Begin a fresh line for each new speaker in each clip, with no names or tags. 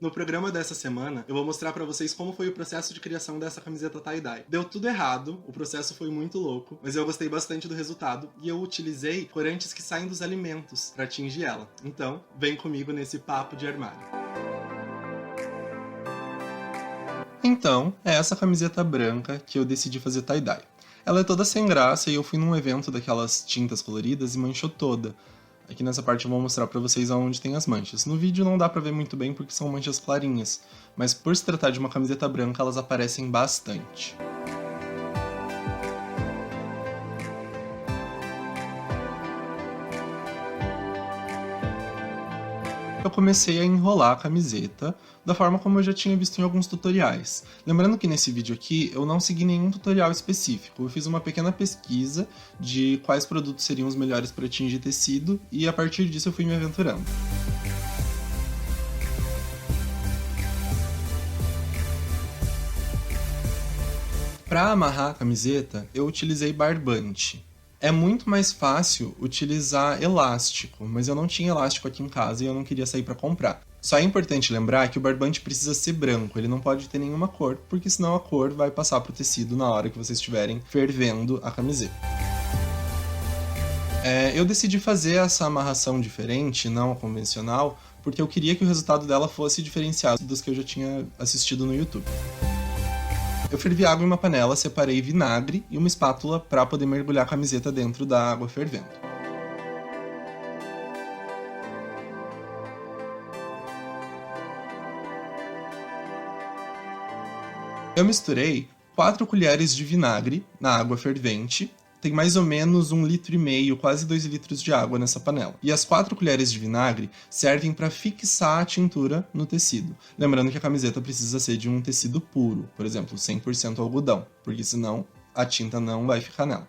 No programa dessa semana, eu vou mostrar pra vocês como foi o processo de criação dessa camiseta tie-dye. Deu tudo errado, o processo foi muito louco, mas eu gostei bastante do resultado e eu utilizei corantes que saem dos alimentos pra atingir ela. Então, vem comigo nesse papo de armário. Então, é essa camiseta branca que eu decidi fazer tie-dye. Ela é toda sem graça e eu fui num evento daquelas tintas coloridas e manchou toda. Aqui nessa parte eu vou mostrar pra vocês aonde tem as manchas. No vídeo não dá pra ver muito bem porque são manchas clarinhas, mas por se tratar de uma camiseta branca, elas aparecem bastante. Eu comecei a enrolar a camiseta da forma como eu já tinha visto em alguns tutoriais. Lembrando que nesse vídeo aqui eu não segui nenhum tutorial específico, eu fiz uma pequena pesquisa de quais produtos seriam os melhores para atingir tecido e a partir disso eu fui me aventurando. Para amarrar a camiseta, eu utilizei barbante. É muito mais fácil utilizar elástico, mas eu não tinha elástico aqui em casa e eu não queria sair para comprar. Só é importante lembrar que o barbante precisa ser branco, ele não pode ter nenhuma cor, porque senão a cor vai passar pro tecido na hora que vocês estiverem fervendo a camiseta. Eu decidi fazer essa amarração diferente, não a convencional, porque eu queria que o resultado dela fosse diferenciado dos que eu já tinha assistido no YouTube. Eu fervi água em uma panela, separei vinagre e uma espátula para poder mergulhar a camiseta dentro da água fervendo. Eu misturei 4 colheres de vinagre na água fervente. Tem mais ou menos 1,5 litro, quase 2 litros de água nessa panela. E as 4 colheres de vinagre servem para fixar a tintura no tecido. Lembrando que a camiseta precisa ser de um tecido puro, por exemplo, 100% algodão, porque senão a tinta não vai ficar nela.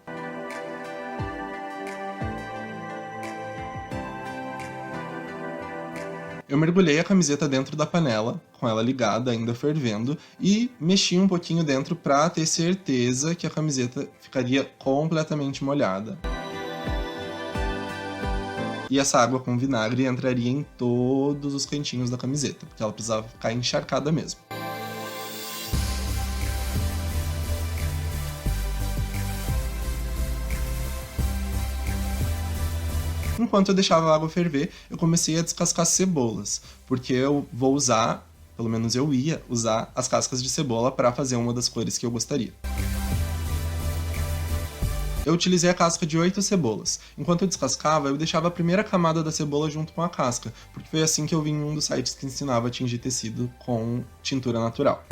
Eu mergulhei a camiseta dentro da panela, com ela ligada, ainda fervendo, e mexi um pouquinho dentro para ter certeza que a camiseta ficaria completamente molhada. E essa água com vinagre entraria em todos os cantinhos da camiseta, porque ela precisava ficar encharcada mesmo. Enquanto eu deixava a água ferver, eu comecei a descascar cebolas, porque eu vou usar, pelo menos eu ia usar, as cascas de cebola para fazer uma das cores que eu gostaria. Eu utilizei a casca de 8 cebolas. Enquanto eu descascava, eu deixava a primeira camada da cebola junto com a casca, porque foi assim que eu vi em um dos sites que ensinava a tingir tecido com tintura natural.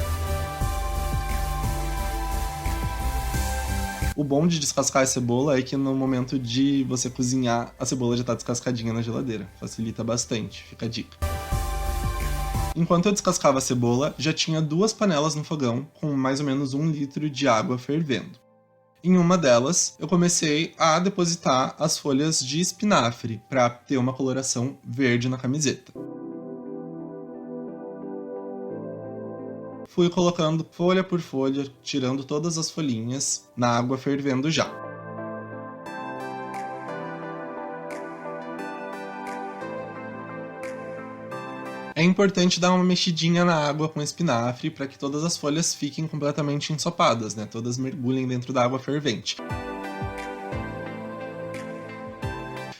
O bom de descascar a cebola é que no momento de você cozinhar, a cebola já está descascadinha na geladeira. Facilita bastante, fica a dica. Enquanto eu descascava a cebola, já tinha 2 panelas no fogão com mais ou menos 1 litro de água fervendo. Em uma delas, eu comecei a depositar as folhas de espinafre para ter uma coloração verde na camiseta. Fui colocando folha por folha, tirando todas as folhinhas na água fervendo já. É importante dar uma mexidinha na água com espinafre para que todas as folhas fiquem completamente ensopadas, né? Todas mergulhem dentro da água fervente.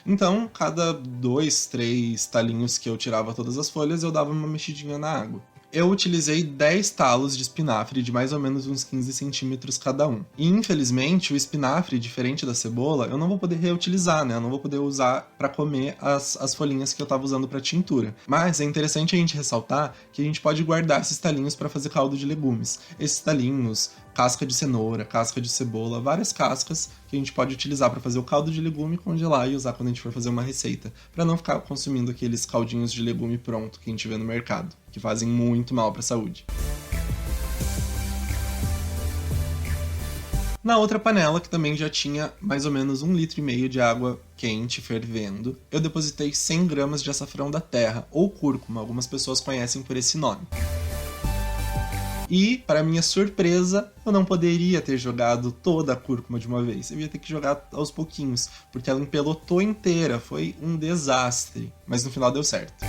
Então, cada 2, 3 talinhos que eu tirava todas as folhas, eu dava uma mexidinha na água. Eu utilizei 10 talos de espinafre de mais ou menos uns 15 centímetros cada um. E infelizmente o espinafre, diferente da cebola, eu não vou poder reutilizar, né? Eu não vou poder usar para comer as folhinhas que eu estava usando para tintura. Mas é interessante a gente ressaltar que a gente pode guardar esses talinhos para fazer caldo de legumes. Esses talinhos, casca de cenoura, casca de cebola, várias cascas que a gente pode utilizar para fazer o caldo de legume, congelar e usar quando a gente for fazer uma receita, para não ficar consumindo aqueles caldinhos de legume pronto que a gente vê no mercado, que fazem muito mal para a saúde. Na outra panela, que também já tinha mais ou menos 1,5 litro de água quente fervendo, eu depositei 100 gramas de açafrão da terra, ou cúrcuma, algumas pessoas conhecem por esse nome. E, para minha surpresa, eu não poderia ter jogado toda a cúrcuma de uma vez. Eu ia ter que jogar aos pouquinhos, porque ela empelotou inteira. Foi um desastre. Mas no final deu certo.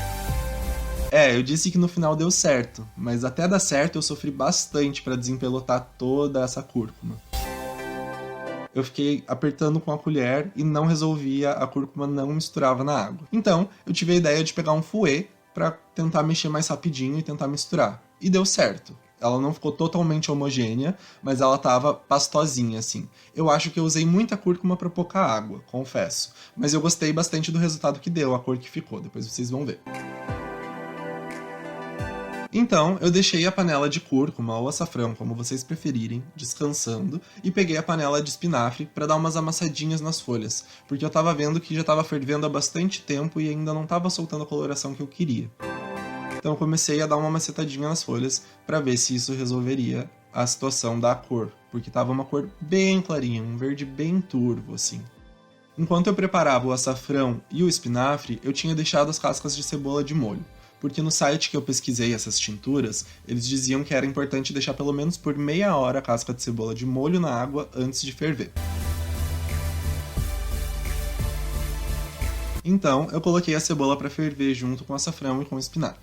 Eu disse que no final deu certo, mas até dar certo eu sofri bastante para desempelotar toda essa cúrcuma. Eu fiquei apertando com a colher e não resolvia, a cúrcuma não misturava na água. Então, eu tive a ideia de pegar um fouet para tentar mexer mais rapidinho e tentar misturar. E deu certo. Ela não ficou totalmente homogênea, mas ela tava pastosinha, assim. Eu acho que eu usei muita cúrcuma para pouca água, confesso. Mas eu gostei bastante do resultado que deu, a cor que ficou. Depois vocês vão ver. Então, eu deixei a panela de cúrcuma ou açafrão, como vocês preferirem, descansando, e peguei a panela de espinafre para dar umas amassadinhas nas folhas, porque eu tava vendo que já tava fervendo há bastante tempo e ainda não tava soltando a coloração que eu queria. Então eu comecei a dar uma macetadinha nas folhas para ver se isso resolveria a situação da cor, porque tava uma cor bem clarinha, um verde bem turvo, assim. Enquanto eu preparava o açafrão e o espinafre, eu tinha deixado as cascas de cebola de molho. Porque no site que eu pesquisei essas tinturas, eles diziam que era importante deixar pelo menos por meia hora a casca de cebola de molho na água antes de ferver. Então, eu coloquei a cebola para ferver junto com o açafrão e com o espinafre.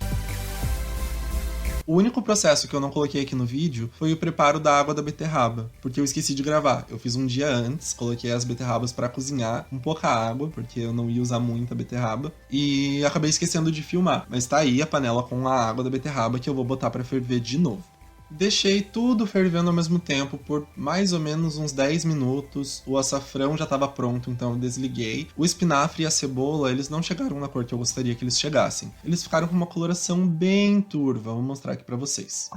O único processo que eu não coloquei aqui no vídeo foi o preparo da água da beterraba, porque eu esqueci de gravar. Eu fiz um dia antes, coloquei as beterrabas para cozinhar com pouca água, porque eu não ia usar muita beterraba, e acabei esquecendo de filmar. Mas tá aí a panela com a água da beterraba que eu vou botar para ferver de novo. Deixei tudo fervendo ao mesmo tempo por mais ou menos uns 10 minutos. O açafrão já estava pronto, então eu desliguei. O espinafre e a cebola, eles não chegaram na cor que eu gostaria que eles chegassem. Eles ficaram com uma coloração bem turva, vou mostrar aqui pra vocês.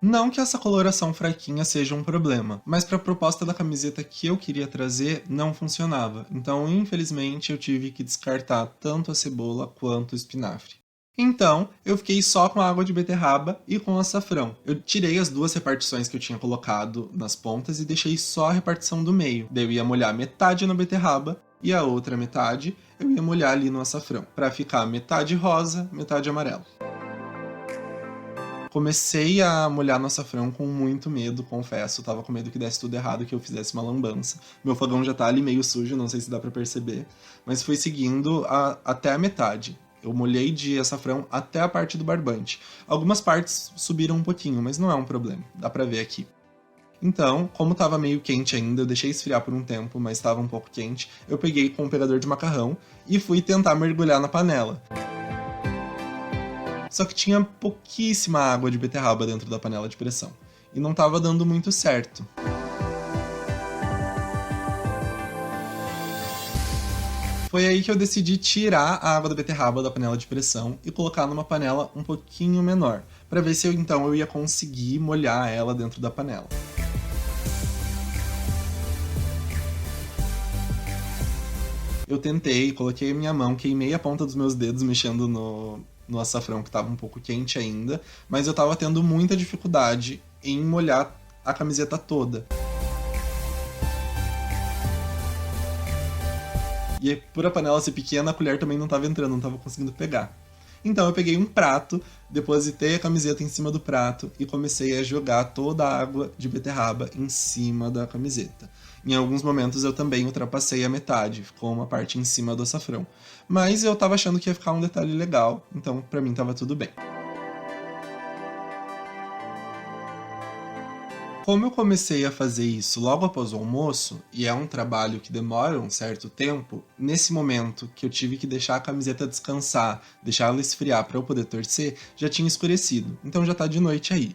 Não que essa coloração fraquinha seja um problema, mas para a proposta da camiseta que eu queria trazer, não funcionava. Então, infelizmente, eu tive que descartar tanto a cebola quanto o espinafre. Então, eu fiquei só com a água de beterraba e com o açafrão. Eu tirei as duas repartições que eu tinha colocado nas pontas e deixei só a repartição do meio. Daí eu ia molhar metade na beterraba e a outra metade eu ia molhar ali no açafrão, para ficar metade rosa, metade amarelo. Comecei a molhar no açafrão com muito medo, confesso. Tava com medo que desse tudo errado, que eu fizesse uma lambança. Meu fogão já tá ali meio sujo, não sei se dá pra perceber. Mas fui seguindo até a metade. Eu molhei de açafrão até a parte do barbante. Algumas partes subiram um pouquinho, mas não é um problema. Dá pra ver aqui. Então, como estava meio quente ainda, eu deixei esfriar por um tempo, mas estava um pouco quente, eu peguei com um pegador de macarrão e fui tentar mergulhar na panela. Só que tinha pouquíssima água de beterraba dentro da panela de pressão. E não estava dando muito certo. Foi aí que eu decidi tirar a água da beterraba da panela de pressão e colocar numa panela um pouquinho menor, para ver se eu ia conseguir molhar ela dentro da panela. Eu tentei, coloquei a minha mão, queimei a ponta dos meus dedos mexendo no açafrão, que estava um pouco quente ainda, mas eu estava tendo muita dificuldade em molhar a camiseta toda. E por a panela ser pequena, a colher também não estava entrando, não estava conseguindo pegar. Então eu peguei um prato, depositei a camiseta em cima do prato e comecei a jogar toda a água de beterraba em cima da camiseta. Em alguns momentos eu também ultrapassei a metade, ficou uma parte em cima do açafrão. Mas eu estava achando que ia ficar um detalhe legal, então pra mim estava tudo bem. Como eu comecei a fazer isso logo após o almoço, e é um trabalho que demora um certo tempo, nesse momento que eu tive que deixar a camiseta descansar, deixar ela esfriar para eu poder torcer, já tinha escurecido, então já tá de noite aí.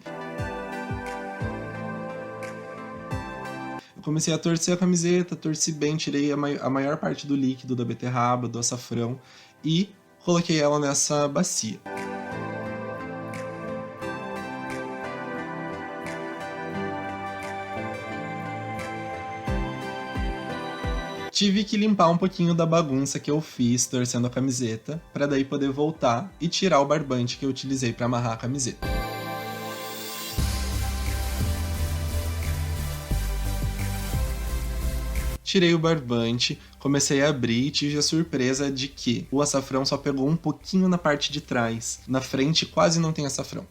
Eu comecei a torcer a camiseta, torci bem, tirei a maior parte do líquido da beterraba, do açafrão, e coloquei ela nessa bacia. Tive que limpar um pouquinho da bagunça que eu fiz torcendo a camiseta, para daí poder voltar e tirar o barbante que eu utilizei para amarrar a camiseta. Tirei o barbante, comecei a abrir e tive a surpresa de que o açafrão só pegou um pouquinho na parte de trás. Na frente quase não tem açafrão.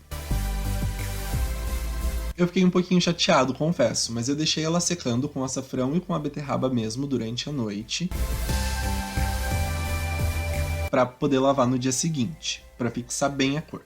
Eu fiquei um pouquinho chateado, confesso, mas eu deixei ela secando com açafrão e com a beterraba mesmo durante a noite, para poder lavar no dia seguinte. para fixar bem a cor.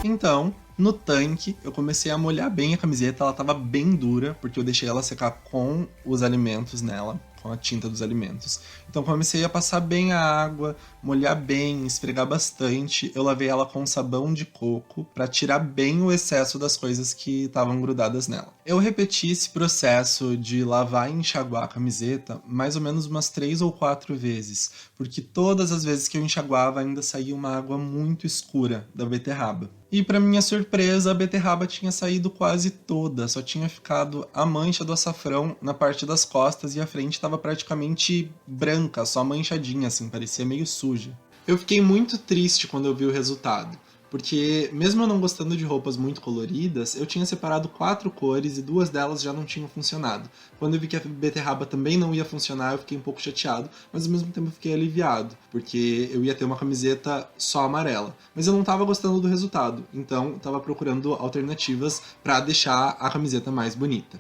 Então, no tanque, eu comecei a molhar bem a camiseta, ela estava bem dura, porque eu deixei ela secar com os alimentos nela, com a tinta dos alimentos. Então comecei a passar bem a água, molhar bem, esfregar bastante. Eu lavei ela com sabão de coco para tirar bem o excesso das coisas que estavam grudadas nela. Eu repeti esse processo de lavar e enxaguar a camiseta mais ou menos umas 3 ou 4 vezes, porque todas as vezes que eu enxaguava ainda saía uma água muito escura da beterraba. E para minha surpresa, a beterraba tinha saído quase toda, só tinha ficado a mancha do açafrão na parte das costas e a frente estava praticamente branca, só manchadinha assim, parecia meio suja. Eu fiquei muito triste quando eu vi o resultado, porque mesmo eu não gostando de roupas muito coloridas, eu tinha separado 4 cores e 2 delas já não tinham funcionado. Quando eu vi que a beterraba também não ia funcionar, eu fiquei um pouco chateado, mas ao mesmo tempo eu fiquei aliviado, porque eu ia ter uma camiseta só amarela. Mas eu não estava gostando do resultado, então estava procurando alternativas para deixar a camiseta mais bonita.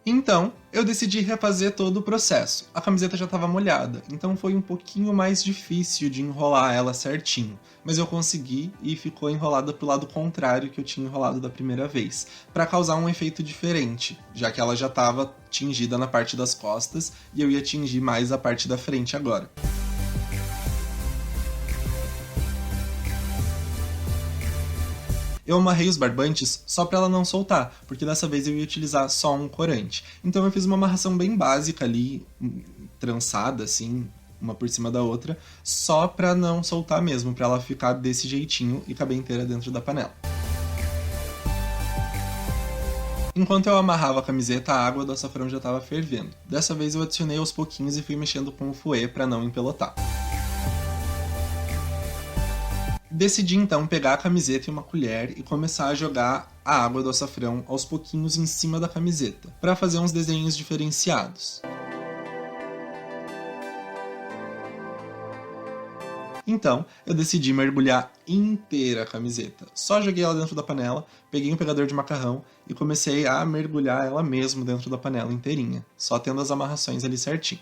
Então, eu decidi refazer todo o processo. A camiseta já estava molhada, então foi um pouquinho mais difícil de enrolar ela certinho. Mas eu consegui e ficou enrolada pro lado contrário que eu tinha enrolado da primeira vez, para causar um efeito diferente, já que ela já estava tingida na parte das costas e eu ia tingir mais a parte da frente agora. Eu amarrei os barbantes só para ela não soltar, porque dessa vez eu ia utilizar só um corante. Então eu fiz uma amarração bem básica ali, trançada assim, uma por cima da outra, só para não soltar mesmo, para ela ficar desse jeitinho e caber inteira dentro da panela. Enquanto eu amarrava a camiseta, a água do açafrão já estava fervendo. Dessa vez eu adicionei aos pouquinhos e fui mexendo com o fouet para não empelotar. Decidi então pegar a camiseta e uma colher e começar a jogar a água do açafrão aos pouquinhos em cima da camiseta, para fazer uns desenhos diferenciados. Então, eu decidi mergulhar inteira a camiseta. Só joguei ela dentro da panela, peguei um pegador de macarrão e comecei a mergulhar ela mesmo dentro da panela inteirinha, só tendo as amarrações ali certinho.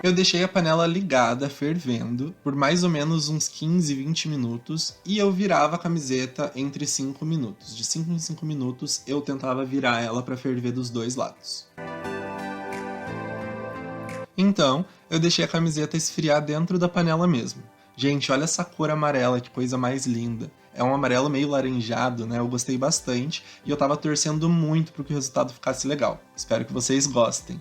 Eu deixei a panela ligada, fervendo, por mais ou menos uns 15, 20 minutos, e eu virava a camiseta entre 5 minutos. De 5 em 5 minutos, eu tentava virar ela para ferver dos dois lados. Então, eu deixei a camiseta esfriar dentro da panela mesmo. Gente, olha essa cor amarela, que coisa mais linda. É um amarelo meio laranjado, né? Eu gostei bastante, e eu tava torcendo muito para que o resultado ficasse legal. Espero que vocês gostem.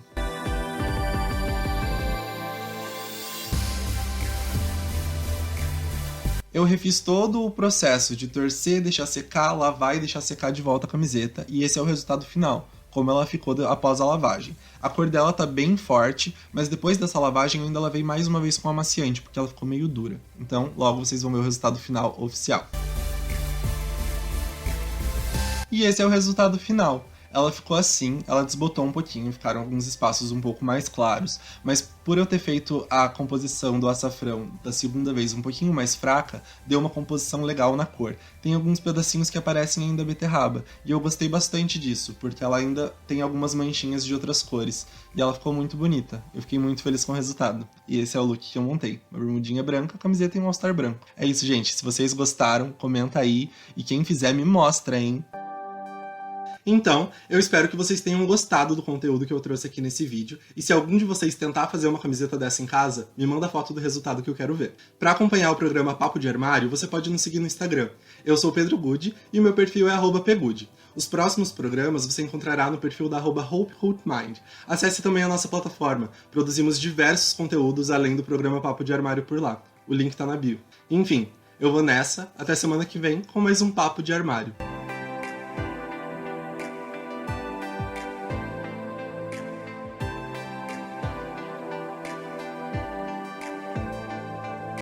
Eu refiz todo o processo de torcer, deixar secar, lavar e deixar secar de volta a camiseta, e esse é o resultado final, como ela ficou após a lavagem. A cor dela tá bem forte, mas depois dessa lavagem eu ainda lavei mais uma vez com amaciante, porque ela ficou meio dura. Então, logo vocês vão ver o resultado final oficial. E esse é o resultado final. Ela ficou assim, ela desbotou um pouquinho, ficaram alguns espaços um pouco mais claros, mas por eu ter feito a composição do açafrão da segunda vez um pouquinho mais fraca, deu uma composição legal na cor. Tem alguns pedacinhos que aparecem ainda beterraba, e eu gostei bastante disso, porque ela ainda tem algumas manchinhas de outras cores, e ela ficou muito bonita. Eu fiquei muito feliz com o resultado. E esse é o look que eu montei. Uma bermudinha branca, camiseta e um all-star branco. É isso, gente. Se vocês gostaram, comenta aí, e quem fizer me mostra, hein? Então, eu espero que vocês tenham gostado do conteúdo que eu trouxe aqui nesse vídeo, e se algum de vocês tentar fazer uma camiseta dessa em casa, me manda foto do resultado que eu quero ver. Para acompanhar o programa Papo de Armário, você pode nos seguir no Instagram. Eu sou o Pedro Good e o meu perfil é @pgood. Os próximos programas você encontrará no perfil da @HopeHootMind. Acesse também a nossa plataforma, produzimos diversos conteúdos além do programa Papo de Armário por lá. O link tá na bio. Enfim, eu vou nessa, até semana que vem com mais um Papo de Armário.